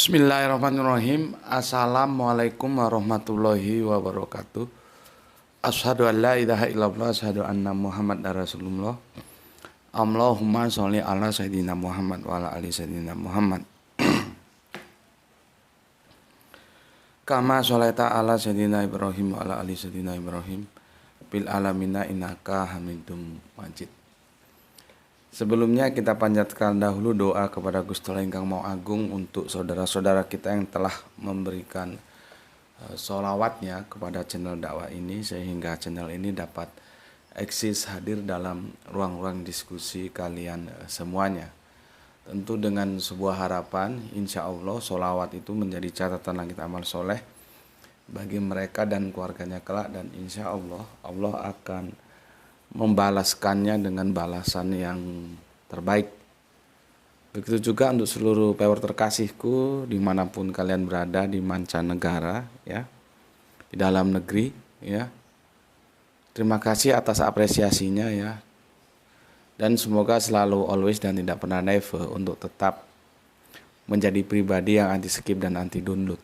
Bismillahirrahmanirrahim. Assalamualaikum warahmatullahi wabarakatuh. Asyhadu an la ilaha illallah, asyhadu anna Muhammadar Rasulullah. Allahumma sholli ala sayyidina Muhammad wa ala ali sayyidina Muhammad. Kama sholaita ala sayyidina Ibrahim wa ala ali sayyidina Ibrahim bil alamina innaka Hamidum Majid. Sebelumnya kita panjatkan dahulu doa kepada Gusti Allah ingkang Maha Agung untuk saudara-saudara kita yang telah memberikan sholawatnya kepada channel dakwah ini, sehingga channel ini dapat eksis hadir dalam ruang-ruang diskusi kalian semuanya. Tentu dengan sebuah harapan, insya Allah sholawat itu menjadi catatan langit amal soleh bagi mereka dan keluarganya kelak, dan insya Allah Allah akan membalaskannya dengan balasan yang terbaik. Begitu juga untuk seluruh pewer terkasihku dimanapun kalian berada di mancanegara, ya, di dalam negeri, ya. Terima kasih atas apresiasinya, ya, dan semoga selalu always dan tidak pernah never untuk tetap menjadi pribadi yang anti skip dan anti download.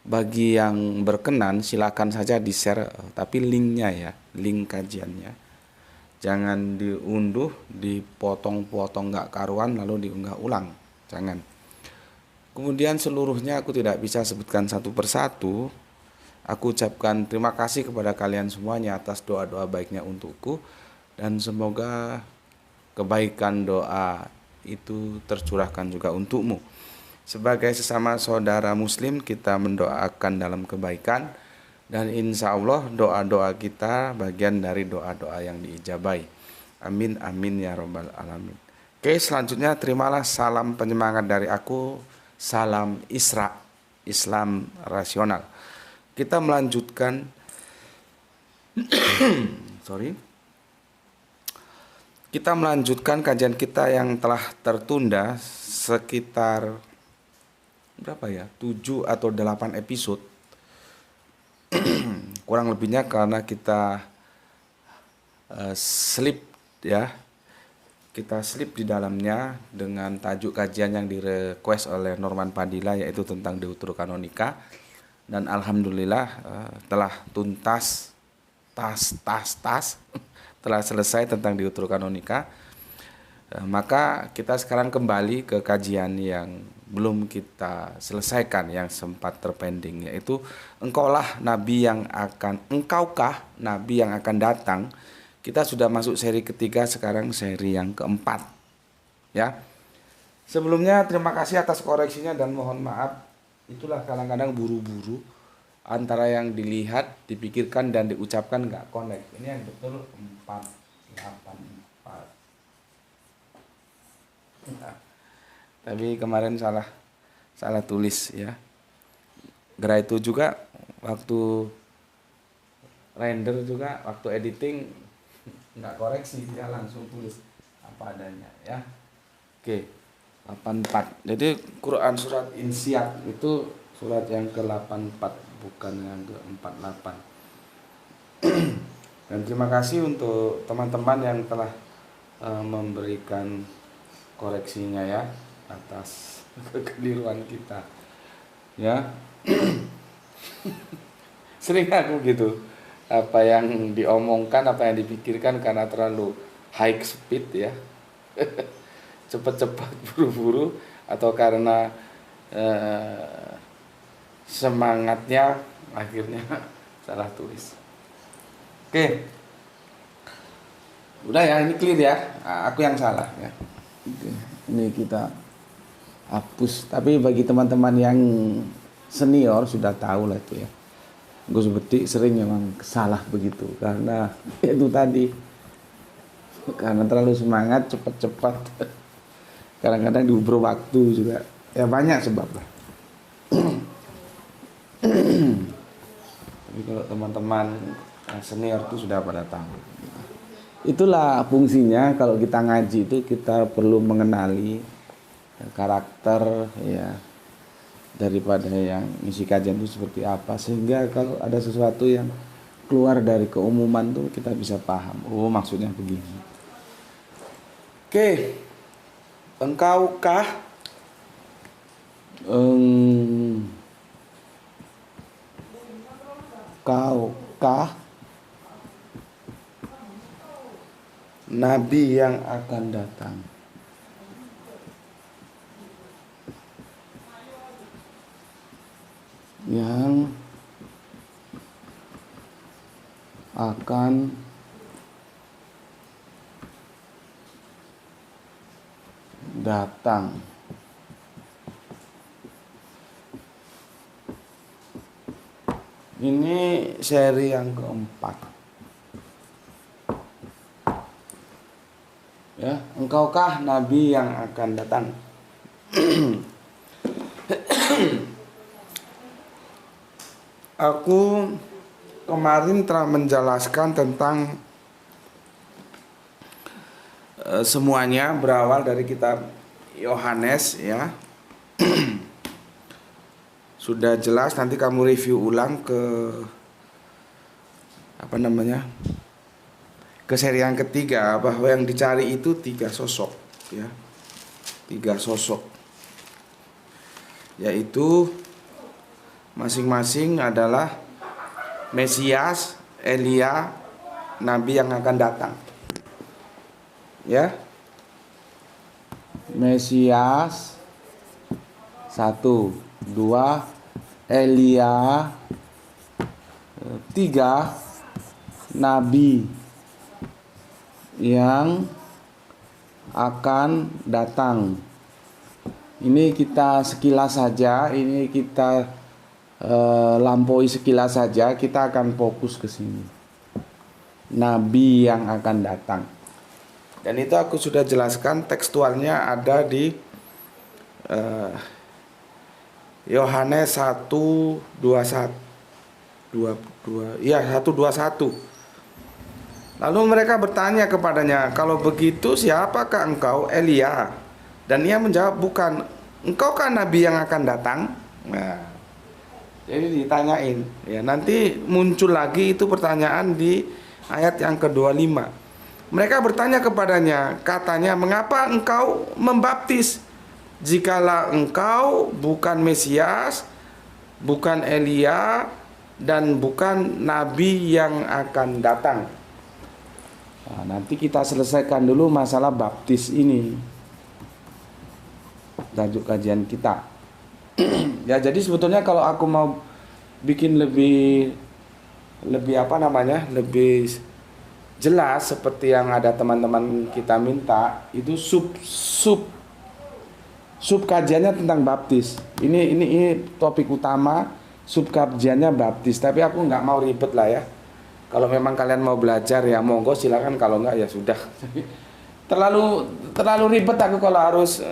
Bagi yang berkenan silakan saja di share, tapi linknya, ya, link kajiannya jangan diunduh, dipotong-potong gak karuan lalu diunggah ulang, jangan. Kemudian seluruhnya aku tidak bisa sebutkan satu persatu. Aku ucapkan terima kasih kepada kalian semuanya atas doa-doa baiknya untukku, dan semoga kebaikan doa itu tercurahkan juga untukmu. Sebagai sesama saudara muslim, kita mendoakan dalam kebaikan, dan insya Allah doa-doa kita bagian dari doa-doa yang diijabai. Amin amin ya robbal alamin. Oke, selanjutnya terimalah salam penyemangat dari aku. Salam Isra, Islam rasional. Kita melanjutkan Kita melanjutkan kajian kita yang telah tertunda sekitar berapa ya? 7 atau 8 episode. Kurang lebihnya karena kita slip, ya, kita slip di dalamnya dengan tajuk kajian yang direquest oleh Norman Padilla, yaitu tentang Deuterokanonika, dan alhamdulillah telah tuntas telah selesai tentang Deuterokanonika. Maka kita sekarang kembali ke kajian yang belum kita selesaikan, yang sempat terpending, yaitu engkaukah nabi yang akan datang. Kita sudah masuk seri ketiga, sekarang seri yang keempat, ya. Sebelumnya terima kasih atas koreksinya dan mohon maaf, itulah kadang-kadang buru-buru antara yang dilihat, dipikirkan dan diucapkan nggak connect. Ini yang betul 484. Nah, tapi kemarin salah tulis, ya. Gara itu juga waktu render juga, waktu editing nggak koreksi, dia langsung tulis apa adanya, ya. Oke, 84. Jadi Quran surat Insyiat itu surat yang ke-84, bukan yang ke-48. Dan terima kasih untuk teman-teman yang telah memberikan koreksinya, ya, atas kekeliruan kita, ya. Sering aku gitu, apa yang diomongkan, apa yang dipikirkan karena terlalu high speed, ya, cepat-cepat, buru-buru, atau karena semangatnya akhirnya salah tulis. Oke, udah ya, ini clear ya, aku yang salah, ya. Oke, ini kita hapus. Tapi bagi teman-teman yang senior sudah tahu lah itu, ya. Gus Bedik sering memang salah begitu karena itu tadi, karena terlalu semangat, cepat-cepat, kadang-kadang diuber waktu juga, ya, banyak sebab lah. Tapi kalau teman-teman senior itu sudah pada tahu. Itulah fungsinya kalau kita ngaji itu, kita perlu mengenali karakter, ya, daripada yang ngisi kajian itu seperti apa, sehingga kalau ada sesuatu yang keluar dari keumuman tuh kita bisa paham, oh maksudnya begini. Oke, engkaukah Engkaukah nabi yang akan datang? Yang akan datang. Ini seri yang keempat. Ya, engkaukah nabi yang akan datang? Aku kemarin telah menjelaskan tentang semuanya berawal dari kitab Yohanes, ya. Sudah jelas, nanti kamu review ulang ke ke seri yang ketiga, bahwa yang dicari itu 3 sosok, ya. 3 sosok, yaitu masing-masing adalah Mesias, Elia, nabi yang akan datang. Ya. Mesias 1, 2, Elia 3, nabi yang akan datang. Ini kita sekilas saja, ini kita lampaui sekilas saja, kita akan fokus ke sini. Nabi yang akan datang. Dan itu aku sudah jelaskan, tekstualnya ada di Yohanes 1:21. 1:21. Lalu mereka bertanya kepadanya, "Kalau begitu siapakah engkau?" Elia. Dan ia menjawab, "Bukan. Engkau kan nabi yang akan datang?" Nah, jadi ditanyain, ya, nanti muncul lagi itu pertanyaan di ayat yang ke-25. Mereka bertanya kepadanya, katanya, "Mengapa engkau membaptis jikalau engkau bukan Mesias, bukan Elia, dan bukan nabi yang akan datang?" Nah, nanti kita selesaikan dulu masalah baptis ini, tajuk kajian kita. Ya, jadi sebetulnya kalau aku mau bikin lebih lebih jelas seperti yang ada teman-teman kita minta, itu sub kajiannya tentang baptis. Ini topik utama, sub kajiannya baptis. Tapi aku nggak mau ribet lah, ya. Kalau memang kalian mau belajar, ya monggo silakan, kalau nggak ya sudah. Terlalu ribet aku kalau harus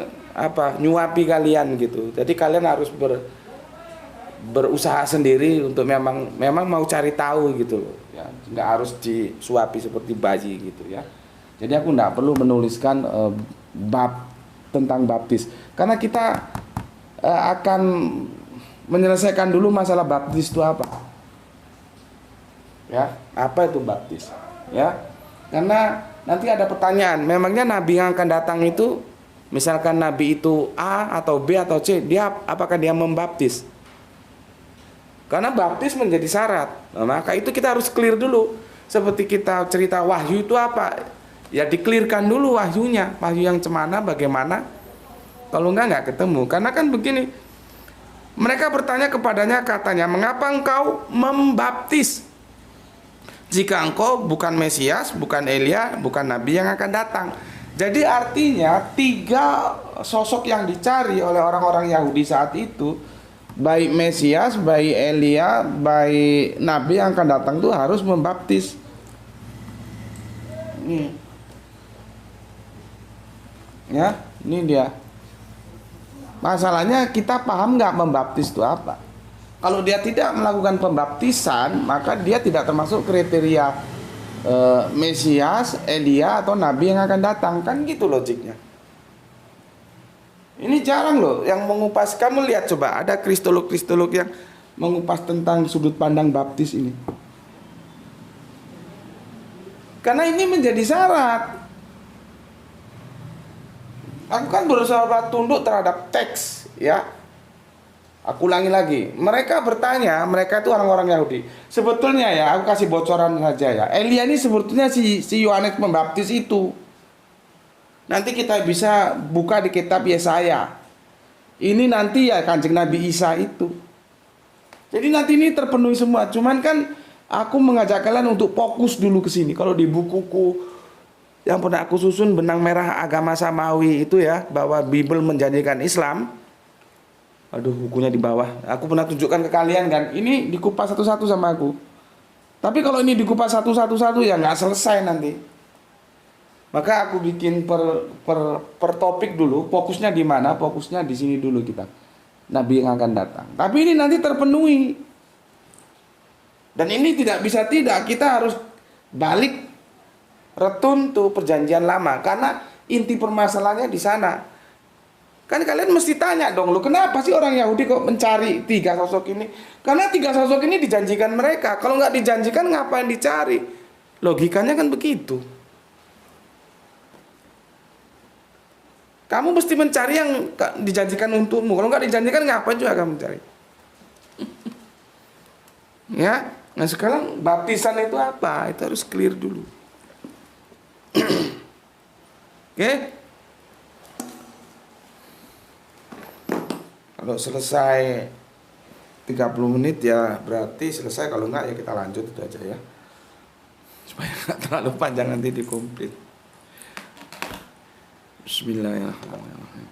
nyuapi kalian gitu. Jadi kalian harus berusaha sendiri untuk memang mau cari tahu gitu loh, ya. Nggak harus disuapi seperti bayi gitu, ya. Jadi aku nggak perlu menuliskan bab tentang baptis, karena kita akan menyelesaikan dulu masalah baptis itu apa, ya. Apa itu baptis, ya? Karena nanti ada pertanyaan, memangnya nabi yang akan datang itu, misalkan nabi itu A atau B atau C, apakah dia membaptis? Karena baptis menjadi syarat. Nah, maka itu kita harus clear dulu. Seperti kita cerita wahyu itu apa, ya diklirkan dulu wahyunya, wahyu yang cemana, bagaimana. Kalau nggak ketemu. Karena kan begini, mereka bertanya kepadanya, katanya, "Mengapa engkau membaptis jika engkau bukan Mesias, bukan Elia, bukan nabi yang akan datang?" Jadi artinya 3 sosok yang dicari oleh orang-orang Yahudi saat itu, baik Mesias, baik Elia, baik nabi yang akan datang, itu harus membaptis. Ya, ini dia. Masalahnya kita paham nggak membaptis itu apa? Kalau dia tidak melakukan pembaptisan, maka dia tidak termasuk kriteria Mesias, Elia, atau nabi yang akan datang. Kan gitu logiknya. Ini jarang loh yang mengupas. Kamu lihat coba, ada kristolog yang mengupas tentang sudut pandang baptis ini. Karena ini menjadi syarat. Aku kan berusaha tunduk terhadap teks, ya. Aku ulangi lagi, mereka bertanya, mereka itu orang-orang Yahudi. Sebetulnya ya, aku kasih bocoran saja ya. Elia ini sebetulnya si Yohanes Pembaptis itu. Nanti kita bisa buka di kitab Yesaya. Ini nanti ya Kanjeng Nabi Isa itu. Jadi nanti ini terpenuhi semua. Cuman kan aku mengajak kalian untuk fokus dulu ke sini. Kalau di bukuku yang pernah aku susun, Benang Merah Agama Samawi itu ya, bahwa Bible menjanjikan Islam. Aduh, bukunya di bawah. Aku pernah tunjukkan ke kalian kan. Ini dikupas satu-satu sama aku. Tapi kalau ini dikupas satu-satu ya nggak selesai nanti. Maka aku bikin per topik dulu. Fokusnya di mana? Fokusnya di sini dulu kita. Nabi yang akan datang. Tapi ini nanti terpenuhi. Dan ini tidak bisa tidak. Kita harus balik retun tuh perjanjian lama. Karena inti permasalahannya di sana. Kan kalian mesti tanya dong, lu kenapa sih orang Yahudi kok mencari tiga sosok ini? Karena tiga sosok ini dijanjikan mereka. Kalau nggak dijanjikan ngapain dicari? Logikanya kan begitu. Kamu mesti mencari yang dijanjikan untukmu. Kalau nggak dijanjikan ngapain juga kamu mencari? Ya, nah sekarang baptisan itu apa? Itu harus clear dulu. Oke? Kalau selesai 30 menit ya berarti selesai. Kalau enggak ya kita lanjut itu aja ya. Supaya enggak terlalu panjang nanti dikomplit. Bismillahirrahmanirrahim.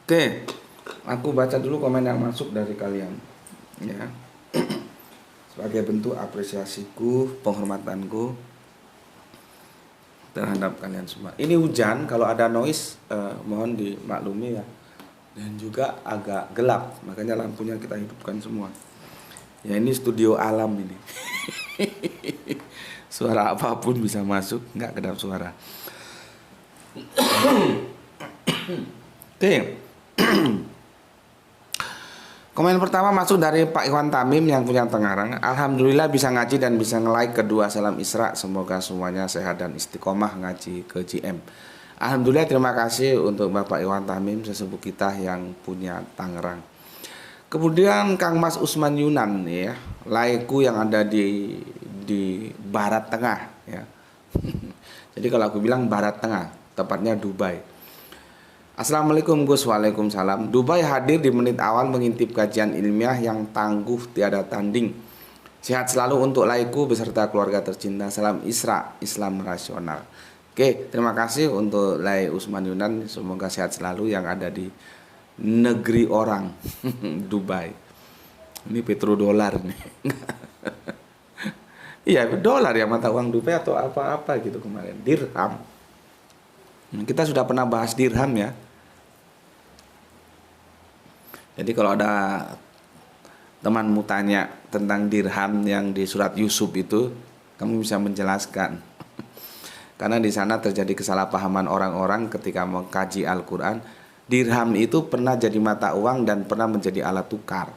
Oke, aku baca dulu komen yang masuk dari kalian ya. Sebagai bentuk apresiasiku, penghormatanku terhadap kalian semua. Ini hujan, kalau ada noise mohon dimaklumi ya. Dan juga agak gelap, makanya lampunya kita hidupkan semua. Ya ini studio alam ini. Suara apapun bisa masuk, nggak kedap suara. Oke. Komen pertama masuk dari Pak Iwan Tamim yang punya Tengarang. Alhamdulillah bisa ngaji dan bisa nge-like kedua salam Isra. Semoga semuanya sehat dan istiqomah ngaji ke GM. Alhamdulillah, terima kasih untuk Bapak Iwan Tamim, sesepuh kita yang punya Tangerang. Kemudian Kang Mas Usman Yunan ya, laiku yang ada di Barat Tengah ya. Jadi kalau aku bilang Barat Tengah, tepatnya Dubai. Assalamualaikum Gus. Waalaikumsalam. Dubai hadir di menit awal mengintip kajian ilmiah yang tangguh tiada tanding. Sehat selalu untuk laiku beserta keluarga tercinta. Salam Isra, Islam rasional. Oke, terima kasih untuk Lai Usman Yunan. Semoga sehat selalu yang ada di negeri orang Dubai. Ini petrodolar nih. Iya, dolar ya, mata uang Dubai atau apa-apa gitu kemarin. Dirham. Kita sudah pernah bahas dirham ya. Jadi kalau ada temanmu tanya tentang dirham yang di surat Yusuf itu, kamu bisa menjelaskan. Karena di sana terjadi kesalahpahaman orang-orang ketika mengkaji Al-Quran. Dirham itu pernah jadi mata uang dan pernah menjadi alat tukar.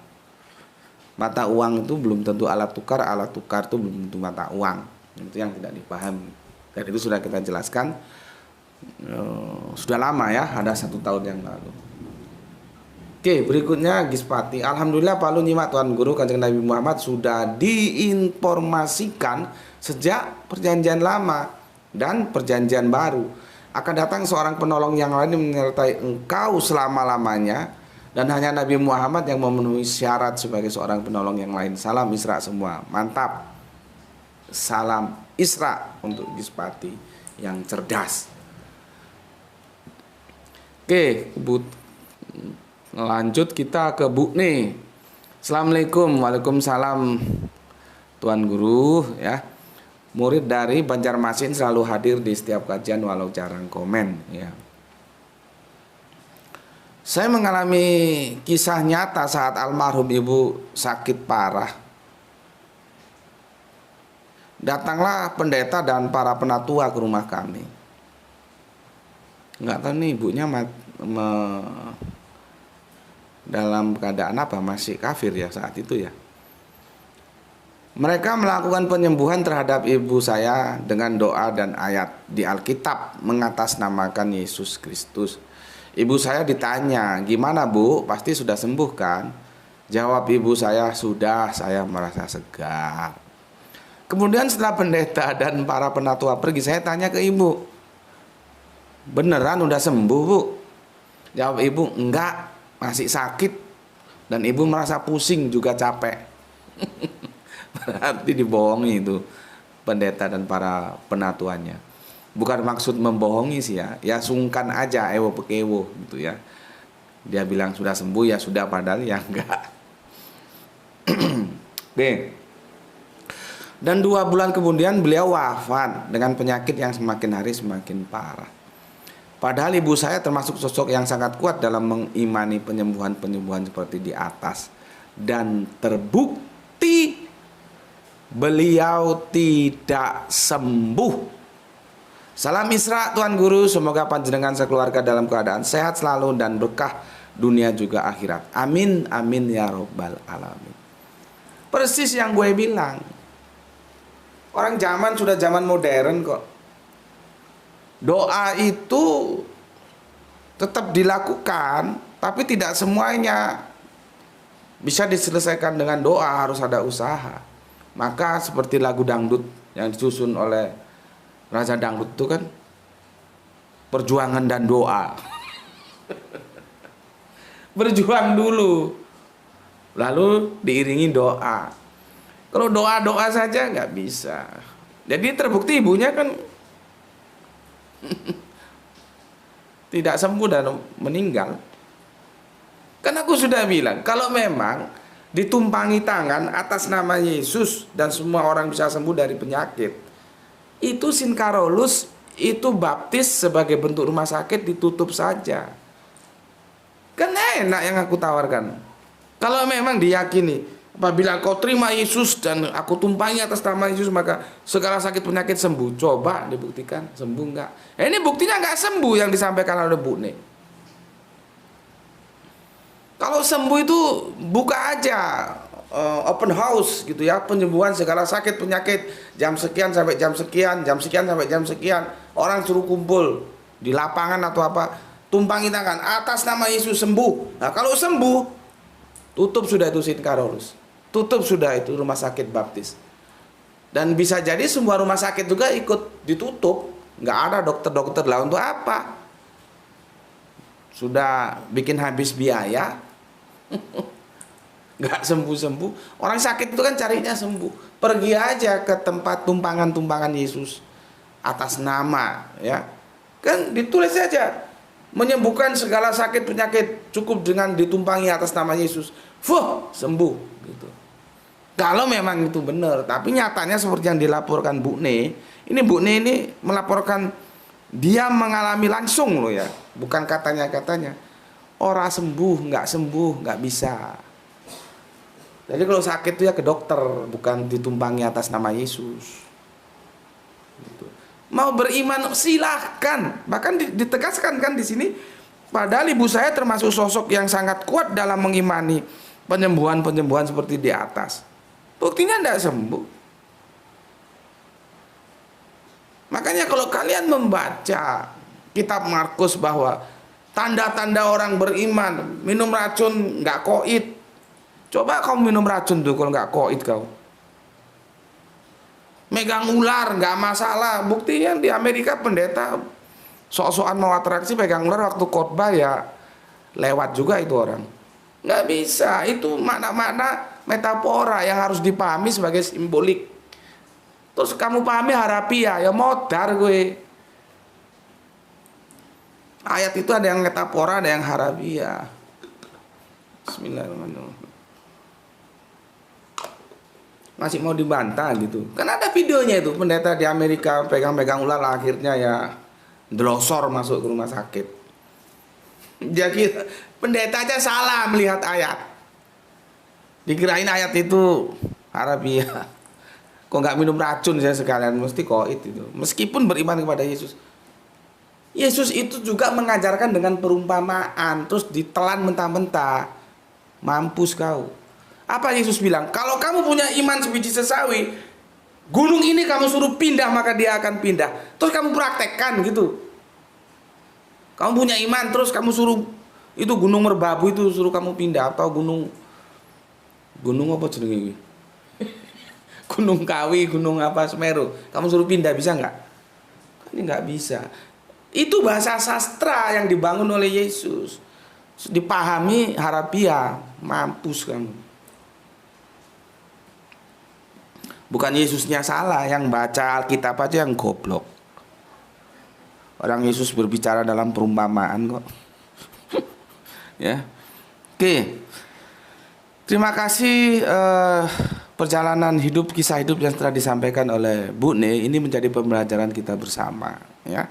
Mata uang itu belum tentu alat tukar itu belum tentu mata uang. Itu yang tidak dipahami. Dan itu sudah kita jelaskan. Sudah lama ya, ada 1 tahun yang lalu. Oke, berikutnya Gispati. Alhamdulillah Pak Lu nyimak Tuan Guru Kanjeng Nabi Muhammad sudah diinformasikan sejak perjanjian lama dan perjanjian baru. Akan datang seorang penolong yang lain yang menyertai engkau selama-lamanya, dan hanya Nabi Muhammad yang memenuhi syarat sebagai seorang penolong yang lain. Salam Isra semua. Mantap. Salam Isra untuk Gispati yang cerdas. Oke, lanjut kita ke Bu nih. Assalamualaikum. Waalaikumsalam Tuan Guru ya. Murid dari Banjarmasin selalu hadir di setiap kajian walau jarang komen ya. Saya mengalami kisah nyata saat almarhum ibu sakit parah. Datanglah pendeta dan para penatua ke rumah kami. Nggak tahu nih ibunya dalam keadaan apa, masih kafir ya saat itu ya. Mereka melakukan penyembuhan terhadap ibu saya dengan doa dan ayat di Alkitab mengatasnamakan Yesus Kristus. Ibu saya ditanya, gimana Bu? Pasti sudah sembuh kan? Jawab ibu saya, sudah, saya merasa segar. Kemudian setelah pendeta dan para penatua pergi, saya tanya ke ibu, beneran udah sembuh Bu? Jawab ibu, enggak, masih sakit. Dan ibu merasa pusing juga capek. Berarti dibohongi itu pendeta dan para penatuannya. Bukan maksud membohongi sih ya, ya sungkan aja, ewo pekewo gitu ya. Dia bilang sudah sembuh, ya sudah, padahal ya enggak. B. Dan 2 bulan kemudian beliau wafat dengan penyakit yang semakin hari semakin parah. Padahal ibu saya termasuk sosok yang sangat kuat dalam mengimani penyembuhan-penyembuhan seperti di atas. Dan terbukti beliau tidak sembuh. Salam Isra Tuan Guru, semoga panjenengan sekeluarga dalam keadaan sehat selalu dan berkah dunia juga akhirat. Amin, amin ya robbal alamin. Persis yang gue bilang. Orang zaman sudah zaman modern kok. Doa itu tetap dilakukan, tapi tidak semuanya bisa diselesaikan dengan doa, harus ada usaha. Maka seperti lagu dangdut yang disusun oleh Raja Dangdut itu kan, perjuangan dan doa. Berjuang dulu, lalu diiringi doa. Kalau doa-doa saja nggak bisa. Jadi terbukti ibunya kan tidak sembuh dan meninggal. Kan aku sudah bilang, kalau memang ditumpangi tangan atas nama Yesus dan semua orang bisa sembuh dari penyakit, itu Sin Carolus, itu baptis sebagai bentuk rumah sakit ditutup saja. Kan enak yang aku tawarkan. Kalau memang diyakini, apabila kau terima Yesus dan aku tumpangi atas nama Yesus, maka segala sakit penyakit sembuh. Coba dibuktikan, sembuh enggak? Ini buktinya enggak sembuh yang disampaikan oleh Bu Ne. Kalau sembuh itu buka aja open house gitu ya, penyembuhan segala sakit penyakit, jam sekian sampai jam sekian, jam sekian sampai jam sekian, orang suruh kumpul di lapangan atau apa, tumpangi tangan atas nama Yesus sembuh. Nah kalau sembuh, tutup sudah itu Sin Carolus, tutup sudah itu rumah sakit baptis. Dan bisa jadi semua rumah sakit juga ikut ditutup. Nggak ada dokter-dokter lah, untuk apa? Sudah bikin habis biaya. Nggak sembuh-sembuh. Orang sakit itu kan carinya sembuh. Pergi aja ke tempat tumpangan-tumpangan Yesus atas nama, ya. Kan ditulis saja, menyembuhkan segala sakit penyakit, cukup dengan ditumpangi atas nama Yesus. Fuh, sembuh gitu. Kalau memang itu benar, tapi nyatanya seperti yang dilaporkan Bu Ne, ini Bu Ne ini melaporkan dia mengalami langsung loh ya, bukan katanya-katanya. Orang sembuh, nggak bisa. Jadi kalau sakit itu ya ke dokter, bukan ditumpangi atas nama Yesus. Gitu. Mau beriman silahkan, bahkan ditegaskan kan di sini. Padahal ibu saya termasuk sosok yang sangat kuat dalam mengimani penyembuhan-penyembuhan seperti di atas. Buktinya tidak sembuh. Makanya kalau kalian membaca kitab Markus bahwa tanda-tanda orang beriman minum racun nggak koid. Coba kau minum racun tuh kalau nggak koid kau. Megang ular nggak masalah. Buktinya di Amerika pendeta sok-sokan mau atraksi pegang ular waktu khotbah ya lewat juga itu orang. Nggak bisa, itu makna-makna metafora yang harus dipahami sebagai simbolik. Terus kamu pahami harafiah, ya modar gue. Ayat itu ada yang metafora, ada yang harafiah. Bismillahirrahmanirrahim. Masih mau dibantah gitu. Kan ada videonya itu, pendeta di Amerika pegang-pegang ular, akhirnya ya delosor masuk ke rumah sakit. Jadi pendeta aja salah melihat ayat. Dikirain ayat itu harafiah. Kok nggak minum racun saya sekalian, mesti koid itu. Meskipun beriman kepada Yesus. Yesus itu juga mengajarkan dengan perumpamaan, terus ditelan mentah-mentah. Mampus kau. Apa Yesus bilang? Kalau kamu punya iman sebiji sesawi, gunung ini kamu suruh pindah maka dia akan pindah. Terus kamu praktekkan gitu. Kamu punya iman terus kamu suruh itu Gunung Merbabu itu suruh kamu pindah, atau gunung apa jenenge? Gunung Kawi, gunung apa Semeru. Kamu suruh pindah bisa nggak? Ini nggak bisa. Itu bahasa sastra yang dibangun oleh Yesus. Dipahami harafiah, mampus kamu. Bukan Yesusnya salah, yang baca Alkitab aja yang goblok. Orang Yesus berbicara dalam perumpamaan kok. Ya. Oke. Terima kasih perjalanan hidup, kisah hidup yang telah disampaikan oleh Bu Ne. Ini menjadi pembelajaran kita bersama, ya.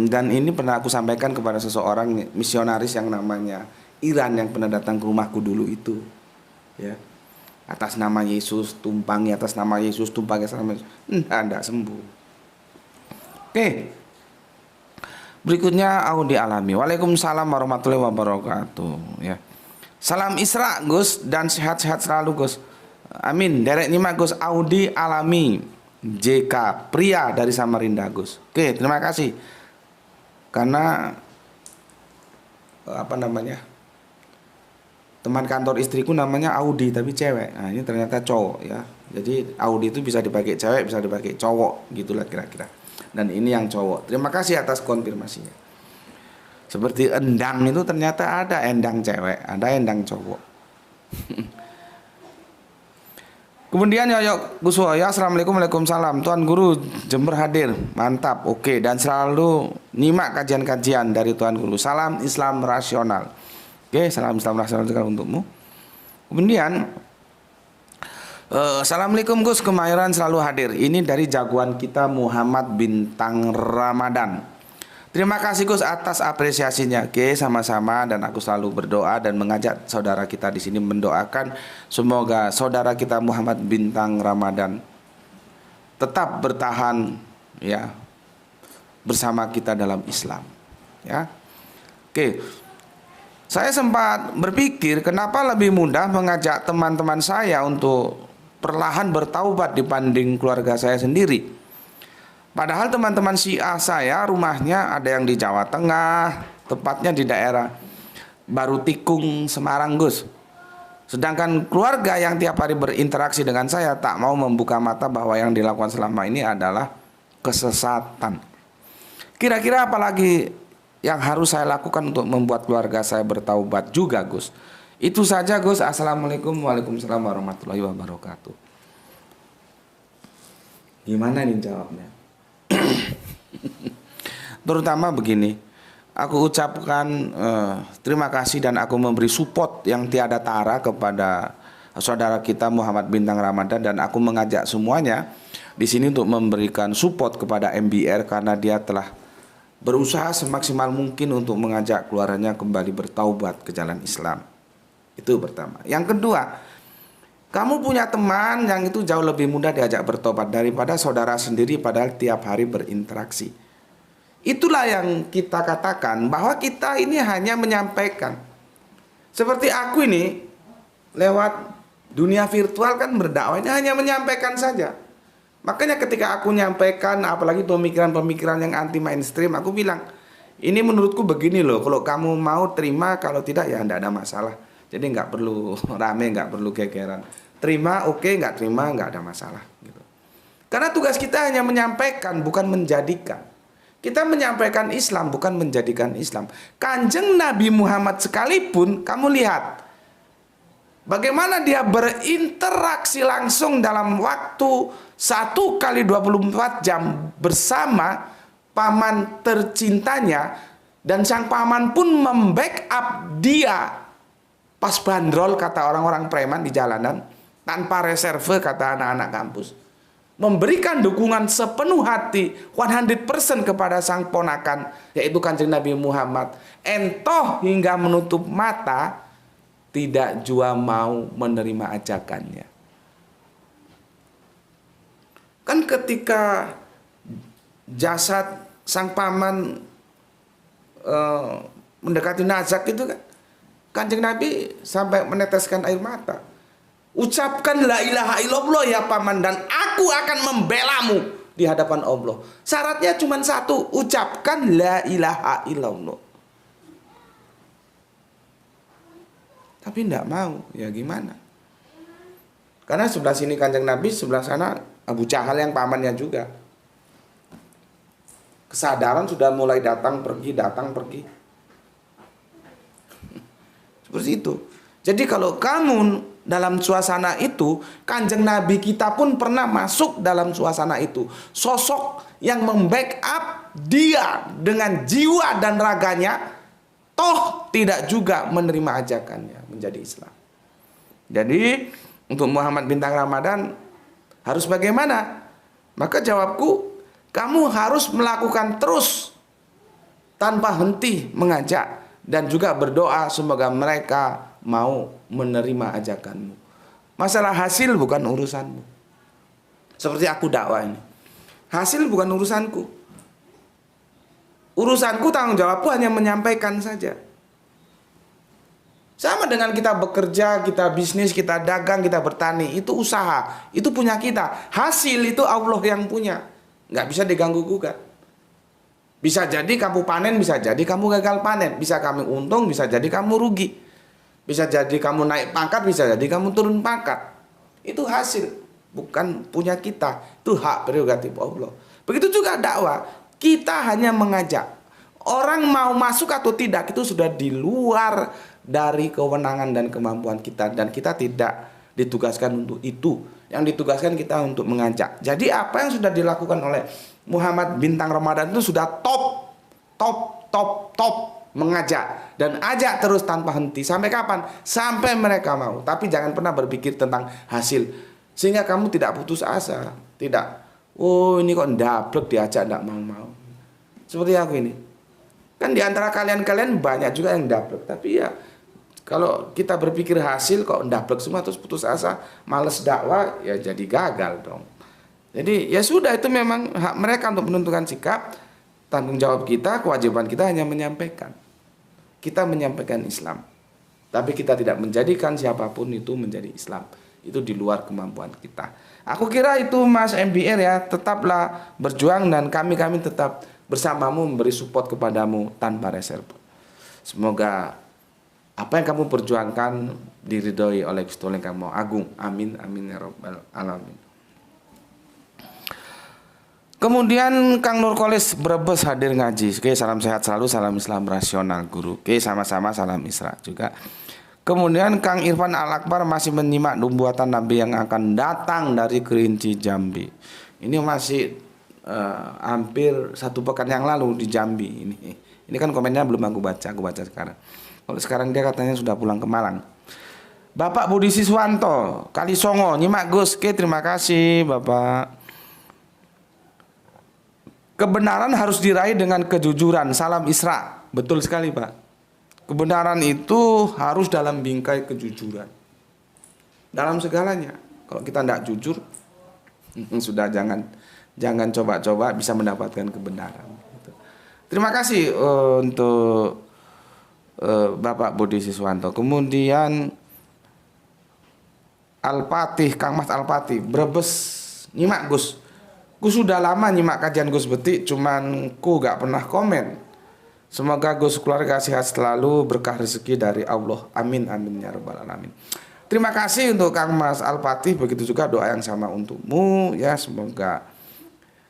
Dan ini pernah aku sampaikan kepada seseorang misionaris yang namanya Iran yang pernah datang ke rumahku dulu itu, ya. Atas nama Yesus tumpangi, atas nama Yesus tumpangi, atas nama Yesus. Enggak sembuh. Oke. Berikutnya Audi Alami. Waalaikumsalam warahmatullahi wabarakatuh, ya. Salam Isra Gus dan sehat-sehat selalu Gus. Amin. Derek nyimak Gus. Audi Alami JK pria dari Samarinda Gus. Oke, terima kasih. Karena apa namanya? Teman kantor istriku namanya Audi tapi cewek. Nah, ini ternyata cowok, ya. Jadi Audi itu bisa dipakai cewek, bisa dipakai cowok, gitulah kira-kira. Dan ini yang cowok. Terima kasih atas konfirmasinya. Seperti endang itu ternyata ada endang cewek, ada endang cowok. Kemudian Yoyok Guswoyo, Assalamualaikum, waalaikumsalam. Tuan Guru Jember hadir, mantap, oke. Dan selalu nyimak kajian-kajian dari Tuan Guru. Salam Islam rasional. Oke, salam Islam rasional juga untukmu. Kemudian Assalamualaikum Gus, Kemayoran selalu hadir. Ini dari jagoan kita Muhammad Bintang Ramadan. Terima kasih Gus atas apresiasinya. Oke, sama-sama, dan aku selalu berdoa dan mengajak saudara kita di sini mendoakan semoga saudara kita Muhammad Bintang Ramadan tetap bertahan, ya, bersama kita dalam Islam, ya. Oke. Saya sempat berpikir kenapa lebih mudah mengajak teman-teman saya untuk perlahan bertaubat dibanding keluarga saya sendiri. Padahal teman-teman Syiah saya rumahnya ada yang di Jawa Tengah, tepatnya di daerah Baru Tikung, Semarang Gus. Sedangkan keluarga yang tiap hari berinteraksi dengan saya tak mau membuka mata bahwa yang dilakukan selama ini adalah kesesatan. Kira-kira apalagi yang harus saya lakukan untuk membuat keluarga saya bertaubat juga Gus? Itu saja Gus. Assalamualaikum, waalaikumsalam warahmatullahi wabarakatuh. Gimana nih jawabnya? Terutama begini, aku ucapkan terima kasih dan aku memberi support yang tiada tara kepada saudara kita Muhammad Bintang Ramadan, dan aku mengajak semuanya di sini untuk memberikan support kepada MBR karena dia telah berusaha semaksimal mungkin untuk mengajak keluarganya kembali bertaubat ke jalan Islam. Itu pertama. Yang kedua, kamu punya teman yang itu jauh lebih mudah diajak bertobat daripada saudara sendiri padahal tiap hari berinteraksi. Itulah yang kita katakan bahwa kita ini hanya menyampaikan. Seperti aku ini lewat dunia virtual kan berdakwah, ini hanya menyampaikan saja. Makanya ketika aku menyampaikan apalagi pemikiran-pemikiran yang anti mainstream, aku bilang, ini menurutku begini loh, kalau kamu mau terima, kalau tidak ya tidak ada masalah. Jadi nggak perlu rame, nggak perlu gegeran. Terima oke, nggak terima nggak ada masalah gitu. Karena tugas kita hanya menyampaikan, bukan menjadikan. Kita menyampaikan Islam, bukan menjadikan Islam. Kanjeng Nabi Muhammad sekalipun, kamu lihat bagaimana dia berinteraksi langsung dalam waktu 1 kali 24 jam bersama paman tercintanya, dan sang paman pun membackup dia pas bandrol, kata orang-orang preman di jalanan, tanpa reserve, kata anak-anak kampus. Memberikan dukungan sepenuh hati 100% kepada sang ponakan, yaitu Kanjeng Nabi Muhammad. Entoh hingga menutup mata tidak jua mau menerima ajakannya. Kan ketika jasad sang paman mendekati nazak itu kan, Kanjeng Nabi sampai meneteskan air mata. Ucapkan la ilaha illallah ya paman, dan aku akan membelamu di hadapan Allah. Syaratnya cuma satu, ucapkan la ilaha illallah. Tapi tidak mau, ya gimana? Karena sebelah sini Kanjeng Nabi, sebelah sana Abu Jahal yang pamannya juga. Kesadaran sudah mulai datang pergi. Seperti itu. Jadi kalau kamu dalam suasana itu, Kanjeng Nabi kita pun pernah masuk dalam suasana itu. Sosok yang membackup dia dengan jiwa dan raganya, toh tidak juga menerima ajakannya menjadi Islam. Jadi untuk Muhammad Bintang Ramadan harus bagaimana? Maka jawabku, kamu harus melakukan terus tanpa henti mengajak dan juga berdoa semoga mereka mau menerima ajakanmu. Masalah hasil bukan urusanmu. Seperti aku dakwah ini. Hasil bukan urusanku. Urusanku, tanggung jawabku hanya menyampaikan saja. Sama dengan kita bekerja, kita bisnis, kita dagang, kita bertani. Itu usaha, itu punya kita. Hasil itu Allah yang punya. Nggak bisa diganggu gugat. Bisa jadi kamu panen, bisa jadi kamu gagal panen. Bisa kamu untung, bisa jadi kamu rugi. Bisa jadi kamu naik pangkat, bisa jadi kamu turun pangkat. Itu hasil, bukan punya kita. Itu hak prerogatif Allah. Begitu juga dakwah. Kita hanya mengajak. Orang mau masuk atau tidak itu sudah di luar dari kewenangan dan kemampuan kita. Dan kita tidak ditugaskan untuk itu. Yang ditugaskan kita untuk mengajak. Jadi apa yang sudah dilakukan oleh Muhammad Bintang Ramadan itu sudah top mengajak. Dan ajak terus tanpa henti. Sampai kapan? Sampai mereka mau. Tapi jangan pernah berpikir tentang hasil. Sehingga kamu tidak putus asa. Tidak, oh ini kok ndablek diajak tidak mau. Seperti aku ini. Kan di antara kalian banyak juga yang ndablek. Tapi ya kalau kita berpikir hasil kok ndablek semua terus putus asa, males dakwah, ya jadi gagal dong. Jadi ya sudah, itu memang hak mereka untuk menentukan sikap. Tanggung jawab kita, kewajiban kita hanya menyampaikan. Kita menyampaikan Islam. Tapi kita tidak menjadikan siapapun itu menjadi Islam. Itu di luar kemampuan kita. Aku kira itu Mas MBR ya, tetaplah berjuang dan kami tetap bersamamu memberi support kepadamu tanpa reserve. Semoga apa yang kamu perjuangkan diridhoi oleh Gusti Allah yang kamu agung. Amin amin ya rabbal alamin. Kemudian Kang Nurkolis Brebes hadir ngaji. Oke, salam sehat selalu, salam Islam rasional guru. Oke, sama-sama salam Isra juga. Kemudian Kang Irfan Al-Akbar masih menyimak nubuatan Nabi yang akan datang dari Kerinci Jambi. Ini masih hampir 1 pekan yang lalu di Jambi ini. Ini kan komennya belum aku baca sekarang. Kalau sekarang dia katanya sudah pulang ke Malang. Bapak Budi Siswanto, Kalisongo, nyimak Gus. Oke, terima kasih Bapak. Kebenaran harus diraih dengan kejujuran. Salam Isra. Betul sekali Pak. Kebenaran itu harus dalam bingkai kejujuran. Dalam segalanya. Kalau kita tidak jujur, sudah jangan coba-coba bisa mendapatkan kebenaran. Terima kasih untuk Bapak Budi Siswanto. Kemudian Al-Patih, Kang Mas Al-Patih, Brebes, nyimak Gus. Gus sudah lama nyimak kajian Gus Betik, cuman ku gak pernah komen. Semoga Gus keluarga sehat selalu, berkah rezeki dari Allah. Amin amin ya rabbal alamin. Terima kasih untuk Kang Mas Al-Patih, begitu juga doa yang sama untukmu ya, semoga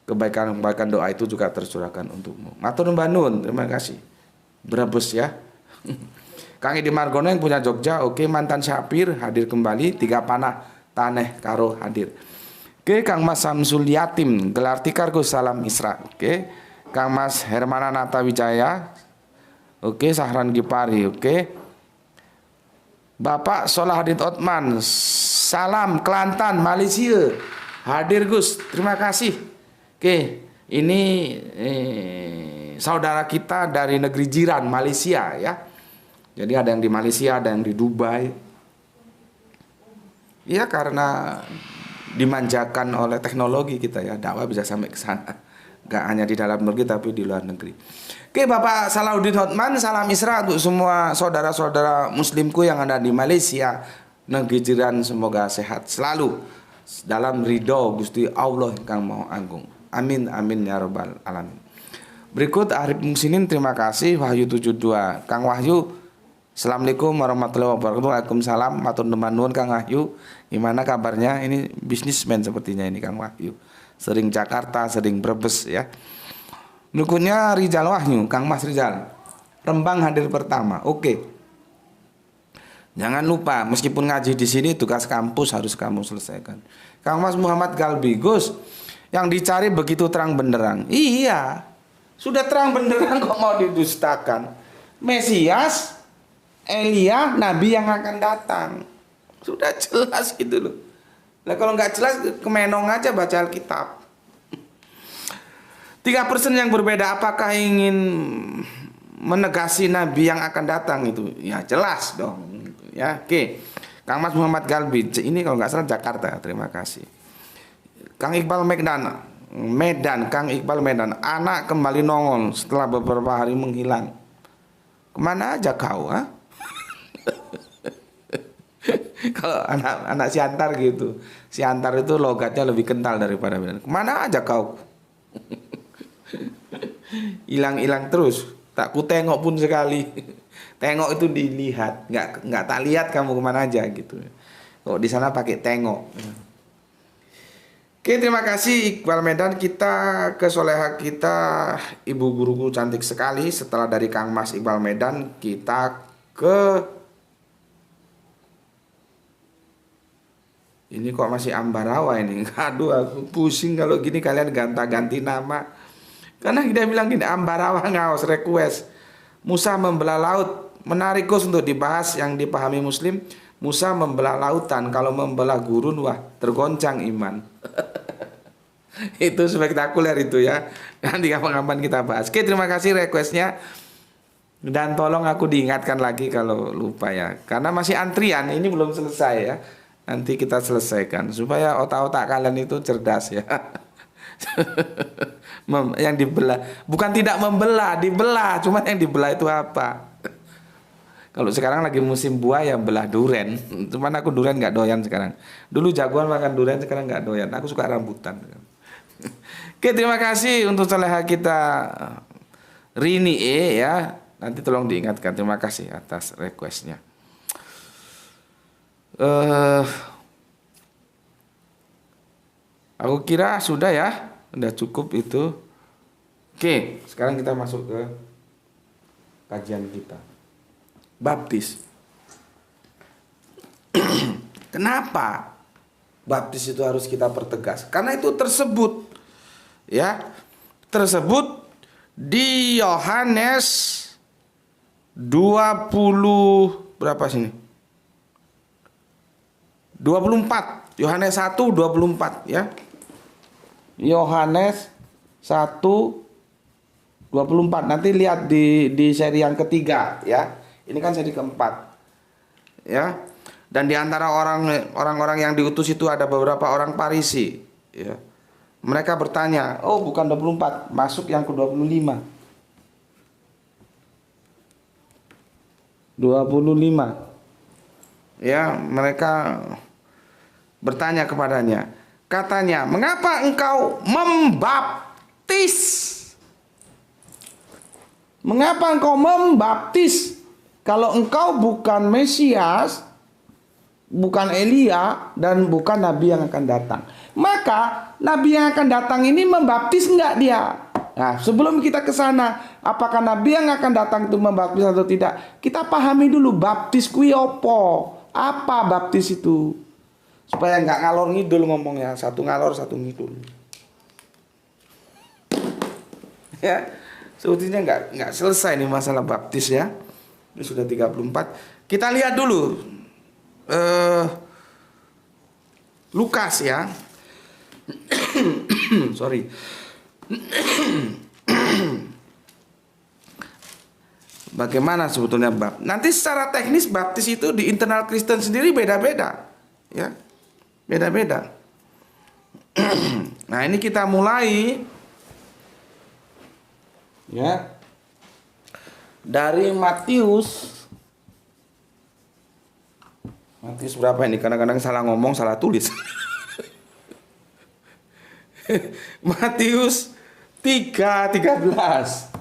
kebaikan doa itu juga tercurahkan untukmu. Matur nuwun Nun, terima kasih. Brebes ya. Kang Edi Margono yang punya Jogja, oke, mantan Syapir hadir kembali, 3 panah taneh karo hadir. Oke, Kang Mas Samsul Yatim, gelar tikar Gus, salam Isra. Oke, Kang Mas Hermana Nata Wijaya. Oke, Sahran Gipari. Oke, Bapak Solahuddin Otman, salam Kelantan, Malaysia. Hadir Gus, terima kasih. Oke, ini saudara kita dari negeri jiran Malaysia ya. Jadi ada yang di Malaysia, ada yang di Dubai. Ya karena dimanjakan oleh teknologi kita ya, dakwah bisa sampai ke sana. Gak hanya di dalam negeri tapi di luar negeri. Oke, Bapak Salahuddin Hotman, salam Isra untuk semua saudara-saudara muslimku yang ada di Malaysia, negeri jiran, semoga sehat selalu dalam ridho Gusti Allah yang mau agung. Amin amin ya rabbal alamin. Berikut Arif Muksinin, terima kasih. Wahyu 72, Kang Wahyu, Assalamualaikum warahmatullahi wabarakatuh. Waalaikumsalam. Matur nuwun Kang Wahyu. Gimana kabarnya? Ini bisnismen sepertinya ini Kang Wahyu. Sering Jakarta, sering Brebes ya. Berikutnya Rizal Wahyu, Kang Mas Rizal. Rembang hadir pertama. Oke. Jangan lupa, meskipun ngaji di sini tugas kampus harus kamu selesaikan. Kang Mas Muhammad Galbi, Gus, yang dicari begitu terang benderang. Iya. Sudah terang benderang kok mau didustakan. Mesias, Elia, Nabi yang akan datang. Sudah jelas gitu loh. Nah kalau nggak jelas, kemenong aja baca Alkitab. 3% yang berbeda, apakah ingin menegasi Nabi yang akan datang itu? Ya jelas dong. Ya, oke. Kang Mas Muhammad Galbi, ini kalau nggak salah Jakarta. Terima kasih. Kang Iqbal Medan, Kang Iqbal Medan, anak kembali nongol setelah beberapa hari menghilang. Kemana aja kau, ha? Kalau anak Siantar gitu, Siantar itu logatnya lebih kental daripada Medan. Kemana aja kau? Hilang-hilang terus, tak ku tengok pun sekali. Tengok itu dilihat, nggak tak lihat kamu kemana aja gitu. Kok di sana pakai tengok. Oke, terima kasih Iqbal Medan. Kita ke soleha kita, ibu guruku cantik sekali. Setelah dari Kang Mas Iqbal Medan, kita ke ini kok masih Ambarawa ini. Aduh, aku pusing kalau gini kalian ganti nama. Karena kita bilang gini, Ambarawa ngaos request. Musa membelah laut. Menarik Gus untuk dibahas yang dipahami Muslim. Musa membelah lautan, kalau membelah gurun wah tergoncang iman. Itu spektakuler itu ya. Nanti kapan-kapan kita bahas. Oke, terima kasih requestnya. Dan tolong aku diingatkan lagi kalau lupa ya. Karena masih antrian, ini belum selesai ya. Nanti kita selesaikan supaya otak-otak kalian itu cerdas ya. Yang dibelah, bukan tidak membelah, dibelah. Cuma yang dibelah itu apa? Kalau sekarang lagi musim buah ya belah duren. Cuman aku duren nggak doyan sekarang. Dulu jagoan makan duren, sekarang nggak doyan. Aku suka rambutan. Oke, terima kasih untuk soleha kita Rini ya. Nanti tolong diingatkan. Terima kasih atas requestnya. Aku kira sudah ya. Udah cukup itu. Oke, sekarang kita masuk ke kajian kita. Baptis. Kenapa baptis itu harus kita pertegas? Karena itu tersebut ya, tersebut di Yohanes 20 berapa sini? 24. Yohanes 1:24 ya. Yohanes 1:24. Nanti lihat di seri yang ketiga ya. Ini kan seri keempat. Ya. Dan di antara orang-orang yang diutus itu ada beberapa orang Farisi, ya. Mereka bertanya, "Oh, bukan 24, masuk yang ke-25." 25. Ya, mereka bertanya kepadanya. Katanya, "Mengapa engkau membaptis? Mengapa engkau membaptis? Kalau engkau bukan Mesias, bukan Elia, dan bukan Nabi yang akan datang." Maka Nabi yang akan datang ini membaptis enggak dia? Nah, sebelum kita ke sana, apakah Nabi yang akan datang itu membaptis atau tidak? Kita pahami dulu baptis kuwi opo? Apa baptis itu? Supaya nggak ngalor ngidul ngomongnya, satu ngalor satu ngidul. Ya, sebetulnya nggak selesai nih masalah baptis ya. Ini sudah 34. Kita lihat dulu Lukas ya. Sorry. Bagaimana sebetulnya bab? Nanti secara teknis baptis itu di internal Kristen sendiri beda-beda. Ya. Beda-beda. Nah, ini kita mulai ya dari Matius berapa ini? Kadang-kadang salah ngomong, salah tulis. Matius 3:13.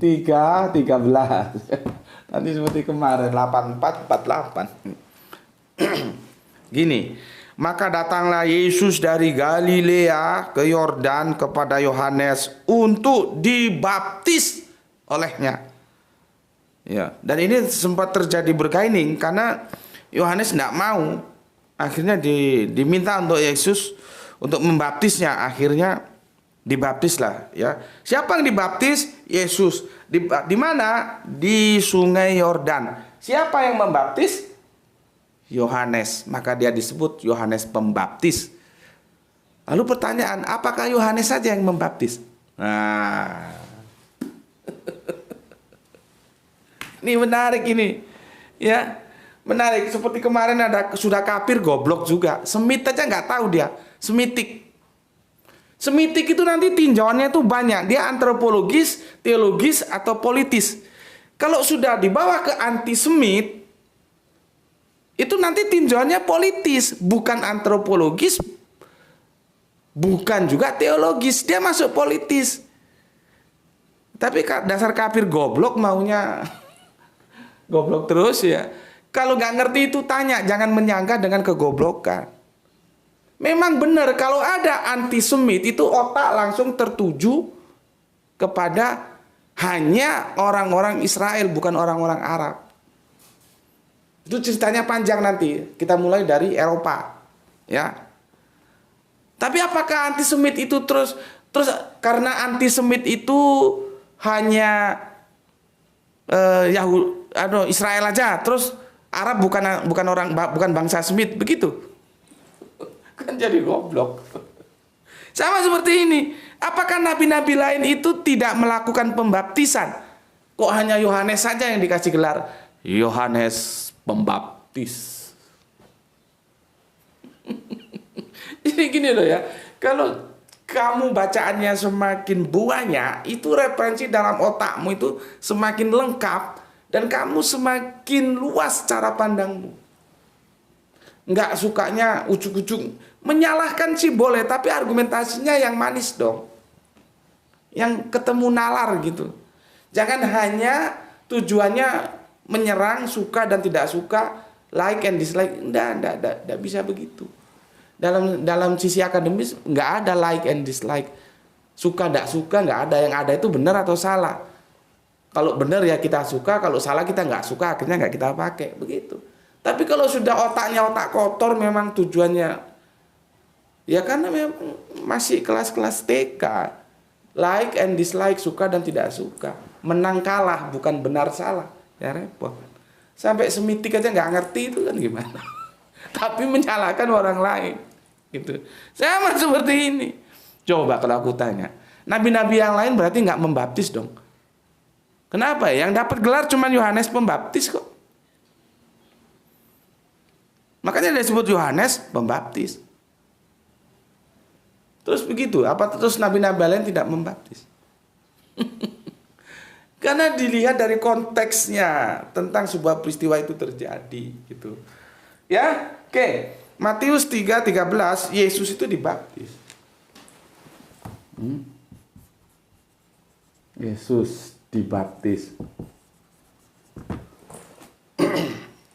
3:13. Nanti seperti kemarin 84:48. Gini, maka datanglah Yesus dari Galilea ke Yordan kepada Yohanes untuk dibaptis olehnya. Ya, dan ini sempat terjadi berkaining karena Yohanes tidak mau. Akhirnya diminta untuk Yesus untuk membaptisnya. Akhirnya dibaptislah, ya. Siapa yang dibaptis? Yesus. Di mana? Di Sungai Yordan. Siapa yang membaptis? Yohanes. Maka dia disebut Yohanes Pembaptis. Lalu pertanyaan, apakah Yohanes saja yang membaptis? Nah, ini menarik ini, ya, menarik. Seperti kemarin ada sudah kafir goblok juga, semit aja nggak tahu dia, semitik. Semitik itu nanti tinjauannya itu banyak, dia antropologis, teologis atau politis. Kalau sudah dibawa ke antisemit, itu nanti tinjauannya politis, bukan antropologis, bukan juga teologis, dia masuk politis. Tapi dasar kafir goblok maunya goblok terus ya. Kalau nggak ngerti itu tanya, jangan menyangka dengan kegoblokan. Memang benar kalau ada antisemit itu otak langsung tertuju kepada hanya orang-orang Israel, bukan orang-orang Arab. Itu ceritanya panjang nanti. Kita mulai dari Eropa, ya. Tapi apakah antisemit itu terus karena antisemit itu hanya Israel aja, terus Arab bukan bangsa Semit, begitu? Kan jadi goblok. Sama seperti ini. Apakah nabi-nabi lain itu tidak melakukan pembaptisan? Kok hanya Yohanes saja yang dikasih gelar Yohanes Pembaptis? Jadi gini loh ya, kalau kamu bacaannya semakin banyak, itu referensi dalam otakmu itu semakin lengkap dan kamu semakin luas cara pandangmu. Nggak sukanya ujuk-ujuk, menyalahkan sih boleh, tapi argumentasinya yang manis dong, yang ketemu nalar gitu. Jangan hanya tujuannya menyerang, suka dan tidak suka, like and dislike. Nggak bisa begitu. Dalam sisi akademis nggak ada like and dislike, suka tidak suka nggak ada. Yang ada itu benar atau salah. Kalau benar ya kita suka, kalau salah kita nggak suka, akhirnya nggak kita pakai, begitu. Tapi kalau sudah otaknya otak kotor, memang tujuannya ya karena memang masih kelas-kelas TK, like and dislike, suka dan tidak suka, menang kalah bukan benar salah, ya repot. Sampai semitik aja nggak ngerti itu kan gimana. Tapi menyalahkan orang lain. Gitu. Sama seperti ini. Coba kalau aku tanya, nabi-nabi yang lain berarti nggak membaptis dong? Kenapa ya? Yang dapat gelar cuma Yohanes Pembaptis kok. Makanya disebut Yohanes Pembaptis. Terus begitu, apa terus nabi-nabi lain tidak membaptis? Karena dilihat dari konteksnya tentang sebuah peristiwa itu terjadi gitu. Ya, oke. Matius 3:13, Yesus itu dibaptis. Yesus dibaptis.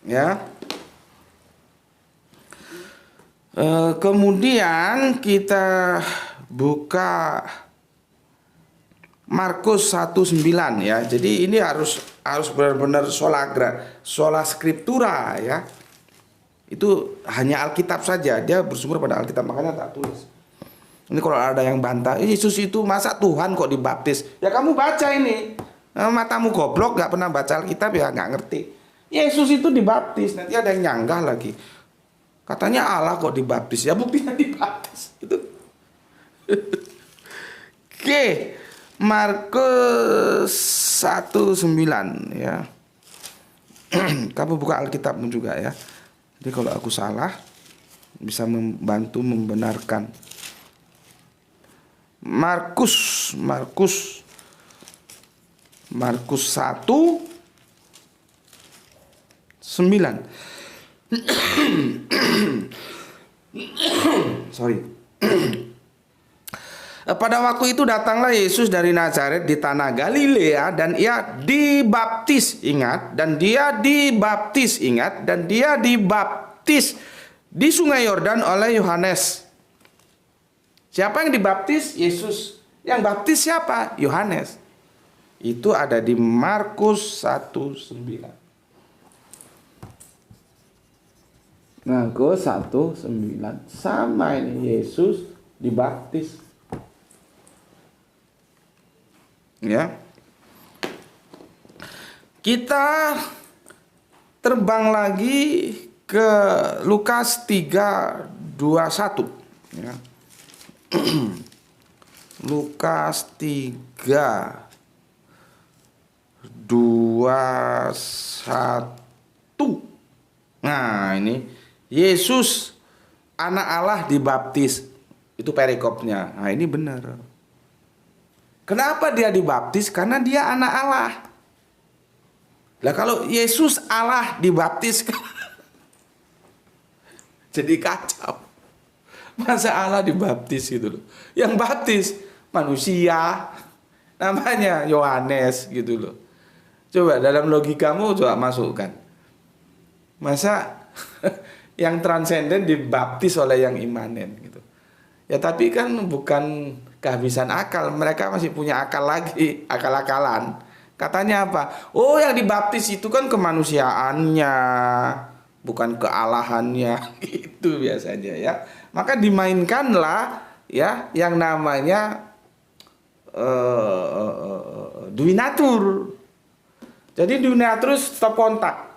Ya. Kemudian kita buka Markus 1:9 ya. Jadi ini harus benar-benar sola scriptura ya. Itu hanya Alkitab saja, dia bersumber pada Alkitab, makanya tak tulis. Ini kalau ada yang bantah, Yesus itu masa Tuhan kok dibaptis? Ya kamu baca ini, matamu goblok, nggak pernah baca Alkitab ya nggak ngerti. Yesus itu dibaptis, nanti ada yang nyanggah lagi. Katanya Allah kok dibaptis, ya buktinya dibaptis. Itu. Oke, Markus 1:9 ya. Kamu buka Alkitabmu juga ya. Jadi kalau aku salah bisa membantu membenarkan. Markus 1:9. Sorry. Pada waktu itu datanglah Yesus dari Nazaret di tanah Galilea dan ia dibaptis, ingat, dan dia dibaptis, ingat, dan dia dibaptis di Sungai Yordan oleh Yohanes. Siapa yang dibaptis? Yesus. Yang baptis siapa? Yohanes. Itu ada di Markus 1:9. Markus 1:9 sama ini, Yesus dibaptis. Ya. Kita terbang lagi ke Lukas 3:21 ya. Lukas 3:21. Nah, ini Yesus anak Allah dibaptis. Itu perikopnya. Nah, ini benar. Kenapa dia dibaptis? Karena dia anak Allah. Lah kalau Yesus Allah dibaptis jadi kacau. Masa Allah dibaptis gitu loh. Yang baptis manusia namanya Yohanes gitu loh. Coba dalam logikamu coba masukkan. Masa yang transenden dibaptis oleh yang imanen gitu. Ya tapi kan bukan kehabisan akal, mereka masih punya akal lagi, akal-akalan. Katanya apa? Oh, yang dibaptis itu kan kemanusiaannya, bukan kealahannya. Itu biasanya ya. Maka dimainkanlah ya yang namanya duinatur. Jadi duinatur stop kontak.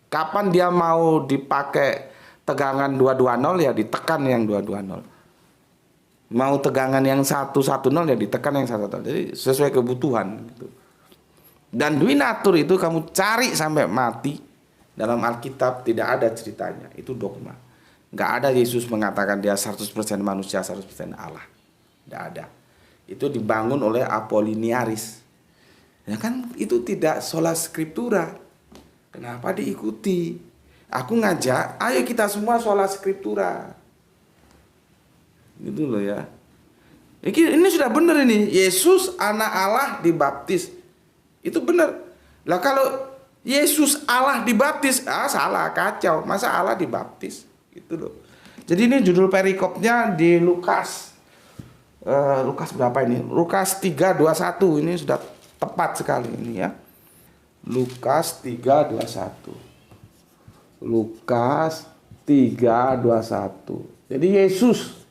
Kapan dia mau dipakai tegangan 220 ya ditekan yang 220. Mau tegangan yang 110 ya ditekan yang 110. Jadi sesuai kebutuhan gitu. Dan duinatur itu kamu cari sampai mati. Dalam Alkitab tidak ada ceritanya. Itu dogma. Nggak ada Yesus mengatakan dia 100% manusia, 100% Allah. Nggak ada. Itu dibangun oleh Apolliniaris. Ya kan itu tidak sola scriptura. Kenapa diikuti? Aku ngajak, ayo kita semua sola scriptura. Gitu loh ya. Ini sudah benar ini. Yesus anak Allah dibaptis. Itu benar. Lah kalau Yesus Allah dibaptis, salah, kacau. Masa Allah dibaptis? Gitu loh. Jadi ini judul perikopnya di Lukas. Lukas berapa ini? Lukas 3:21. Ini sudah tepat sekali ini ya. Lukas 3:21. Lukas 3:21. Jadi Yesus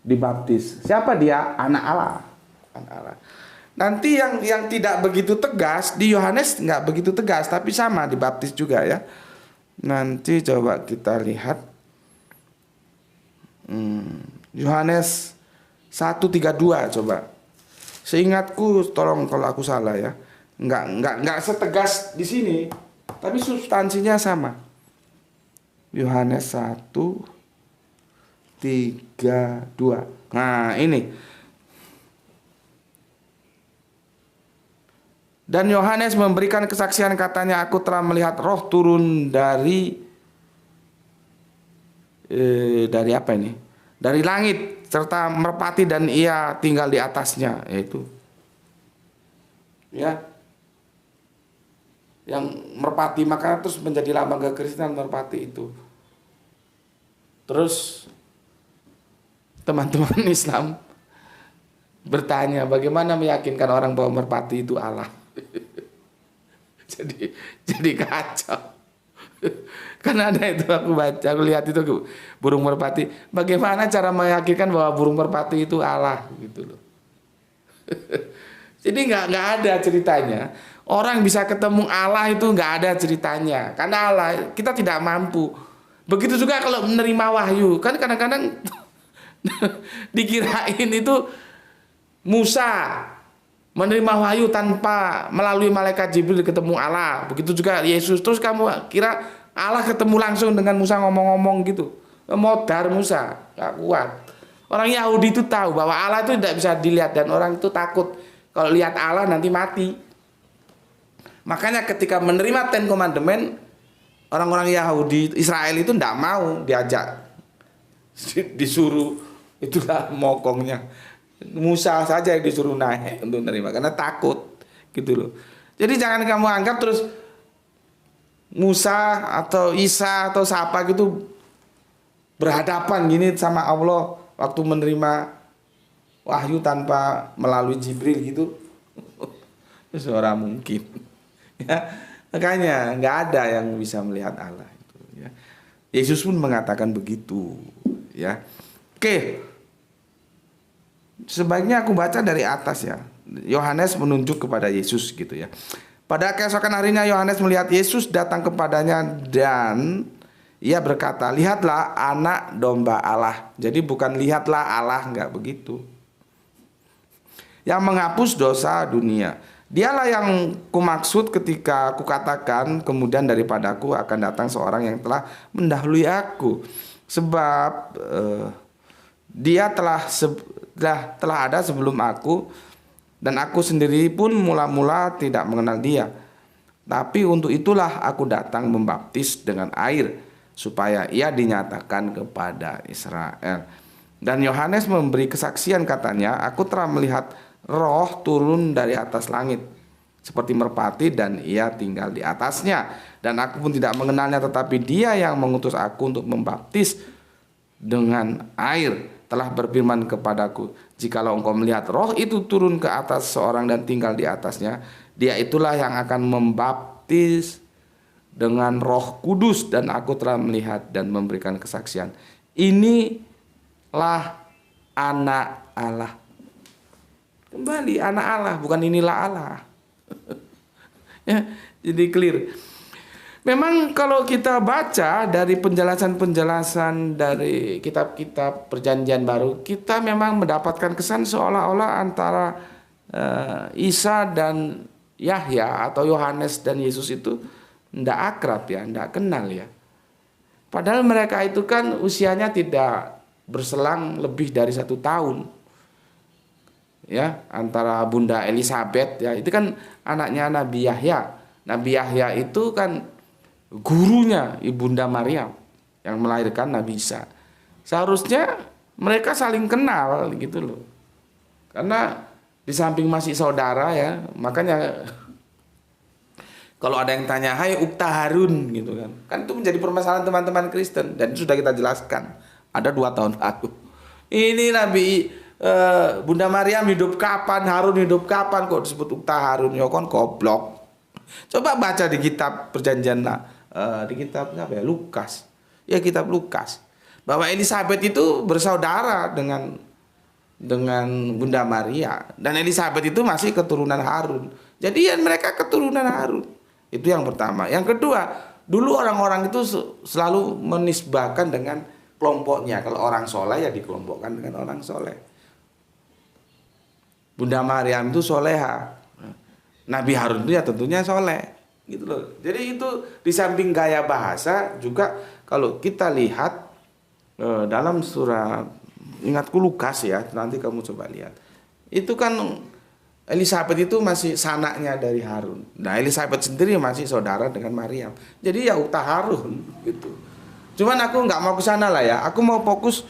dibaptis. Siapa dia? Anak Allah. Anak Allah. Nanti yang tidak begitu tegas di Yohanes nggak begitu tegas, tapi sama dibaptis juga ya. Nanti coba kita lihat Yohanes 1:32 coba. Seingatku, tolong kalau aku salah ya. Nggak setegas di sini, tapi substansinya sama. Yohanes 1:32. Nah, ini. Dan Yohanes memberikan kesaksian, katanya, aku telah melihat roh turun dari apa ini? Dari langit serta merpati dan ia tinggal di atasnya, yaitu ya. Yang merpati, maka terus menjadi lambang kekristenan merpati itu. Terus teman-teman Islam bertanya, bagaimana meyakinkan orang bahwa merpati itu Allah? jadi kacau. Karena ada itu aku baca, aku lihat itu burung merpati. Bagaimana cara meyakinkan bahwa burung merpati itu Allah gitu loh. Jadi nggak ada ceritanya. Orang bisa ketemu Allah itu nggak ada ceritanya. Karena Allah kita tidak mampu. Begitu juga kalau menerima wahyu. Kan kadang-kadang dikirain itu Musa menerima wahyu tanpa melalui malaikat Jibril ketemu Allah. Begitu juga Yesus. Terus kamu kira Allah ketemu langsung dengan Musa ngomong-ngomong gitu. Modar Musa, nggak kuat. Orang Yahudi itu tahu bahwa Allah itu tidak bisa dilihat dan orang itu takut kalau lihat Allah nanti mati. Makanya ketika menerima Ten Commandment, orang-orang Yahudi Israel itu tidak mau diajak, disuruh, itulah mokongnya. Musa saja yang disuruh naik untuk menerima karena takut gitu loh. Jadi jangan kamu anggap terus Musa atau Isa atau siapa gitu berhadapan gini sama Allah waktu menerima wahyu tanpa melalui Jibril gitu. Seorang mungkin. Ya, makanya nggak ada yang bisa melihat Allah itu. Ya. Yesus pun mengatakan begitu. Ya, oke. Sebaiknya aku baca dari atas ya. Yohanes menunjuk kepada Yesus gitu ya. Pada keesokan harinya Yohanes melihat Yesus datang kepadanya dan ia berkata, lihatlah anak domba Allah. Jadi bukan lihatlah Allah, nggak begitu. Yang menghapus dosa dunia. Dialah yang kumaksud ketika kukatakan kemudian daripadaku akan datang seorang yang telah mendahului aku. Sebab dia telah ada sebelum aku dan aku sendiri pun mula-mula tidak mengenal dia. Tapi untuk itulah aku datang membaptis dengan air supaya ia dinyatakan kepada Israel. Dan Yohanes memberi kesaksian katanya, aku telah melihat Roh turun dari atas langit seperti merpati dan ia tinggal di atasnya. Dan aku pun tidak mengenalnya, tetapi dia yang mengutus aku untuk membaptis dengan air telah berfirman kepadaku, jikalau engkau melihat roh itu turun ke atas seorang dan tinggal di atasnya, dia itulah yang akan membaptis dengan Roh Kudus. Dan aku telah melihat dan memberikan kesaksian, inilah anak Allah. Kembali anak Allah, bukan inilah Allah. Ya, jadi clear. Memang kalau kita baca dari penjelasan-penjelasan dari kitab-kitab Perjanjian Baru, kita memang mendapatkan kesan seolah-olah antara Isa dan Yahya atau Yohanes dan Yesus itu tidak akrab ya, tidak kenal ya. Padahal mereka itu kan usianya tidak berselang lebih dari 1 tahun. Ya, antara Bunda Elizabeth ya, itu kan anaknya Nabi Yahya. Nabi Yahya itu kan gurunya Ibunda Maryam yang melahirkan Nabi Isa. Seharusnya mereka saling kenal gitu loh. Karena di samping masih saudara ya, makanya kalau ada yang tanya, "Hai Ukta Harun," gitu kan. Kan itu menjadi permasalahan teman-teman Kristen dan itu sudah kita jelaskan. Ada 2 tahun lalu. Ini Nabi Bunda Maryam hidup kapan, Harun hidup kapan, kok disebut Ukta Harun? Ya kan goblok. Coba baca di kitab Perjanjian di kitab apa ya? Lukas. Ya kitab Lukas. Bahwa Elizabeth itu bersaudara dengan Bunda Maria dan Elizabeth itu masih keturunan Harun. Jadi ya mereka keturunan Harun. Itu yang pertama. Yang kedua, dulu orang-orang itu selalu menisbahkan dengan kelompoknya. Kalau orang soleh ya dikelompokkan dengan orang soleh. Bunda Maryam itu soleha, Nabi Harun itu ya tentunya soleh, gitu loh. Jadi itu di samping gaya bahasa juga kalau kita lihat dalam surat, ingatku Lukas ya, nanti kamu coba lihat. Itu kan Elizabeth itu masih sanaknya dari Harun. Nah Elizabeth sendiri masih saudara dengan Maryam. Jadi ya Ukta Harun gitu. Cuman aku nggak mau ke sana lah ya. Aku mau fokus.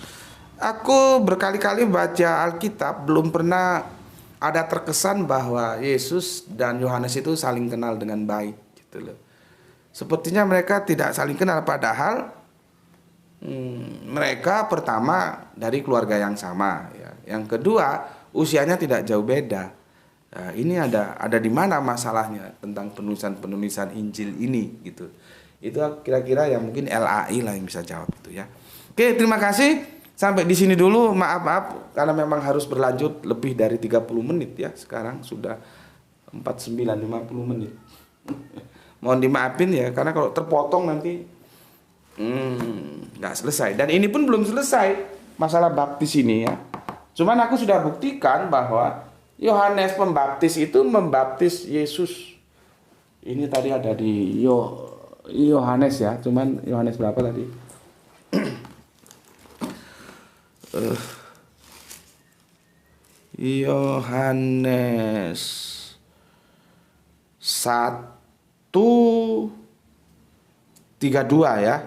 Aku berkali-kali baca Alkitab belum pernah ada terkesan bahwa Yesus dan Yohanes itu saling kenal dengan baik gitu loh. Sepertinya mereka tidak saling kenal, padahal mereka pertama dari keluarga yang sama ya. Yang kedua usianya tidak jauh beda. Nah, ini ada di mana masalahnya tentang penulisan Injil ini gitu. Itu kira-kira yang mungkin LAI lah yang bisa jawab itu ya. Oke, terima kasih. Sampai di sini dulu, maaf karena memang harus berlanjut lebih dari 30 menit ya. Sekarang sudah 49-50 menit. Mohon dimaafin ya, karena kalau terpotong nanti nggak selesai. Dan ini pun belum selesai masalah baptis ini ya. Cuman aku sudah buktikan bahwa Yohanes Pembaptis itu membaptis Yesus. Ini tadi ada di Yohanes ya, cuman Yohanes berapa tadi? Yohanes 1:32 ya.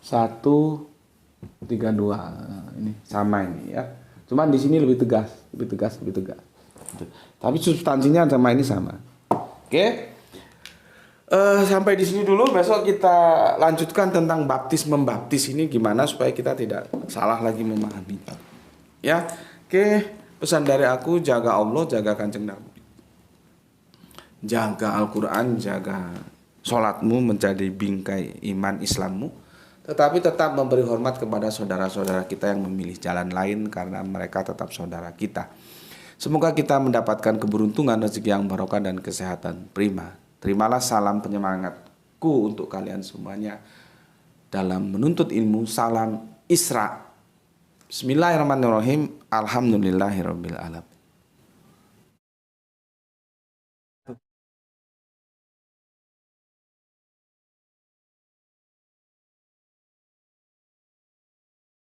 1:32 ini sama ini ya. Cuman di sini lebih tegas, lebih tegas, lebih tegas. Gitu. Tapi substansinya sama ini sama. Oke. Sampai di sini dulu. Besok kita lanjutkan tentang baptis ini gimana supaya kita tidak salah lagi memahami. Ya, oke. Pesan dari aku, jaga Allah, jaga Kanjeng Nabi, jaga Al-Quran, jaga sholatmu menjadi bingkai iman Islammu. Tetapi tetap memberi hormat kepada saudara-saudara kita yang memilih jalan lain karena mereka tetap saudara kita. Semoga kita mendapatkan keberuntungan, rezeki yang barokah dan kesehatan prima. Terimalah salam penyemangatku untuk kalian semuanya dalam menuntut ilmu. Salam Isra. Bismillahirrahmanirrahim. Alhamdulillahirabbil alamin.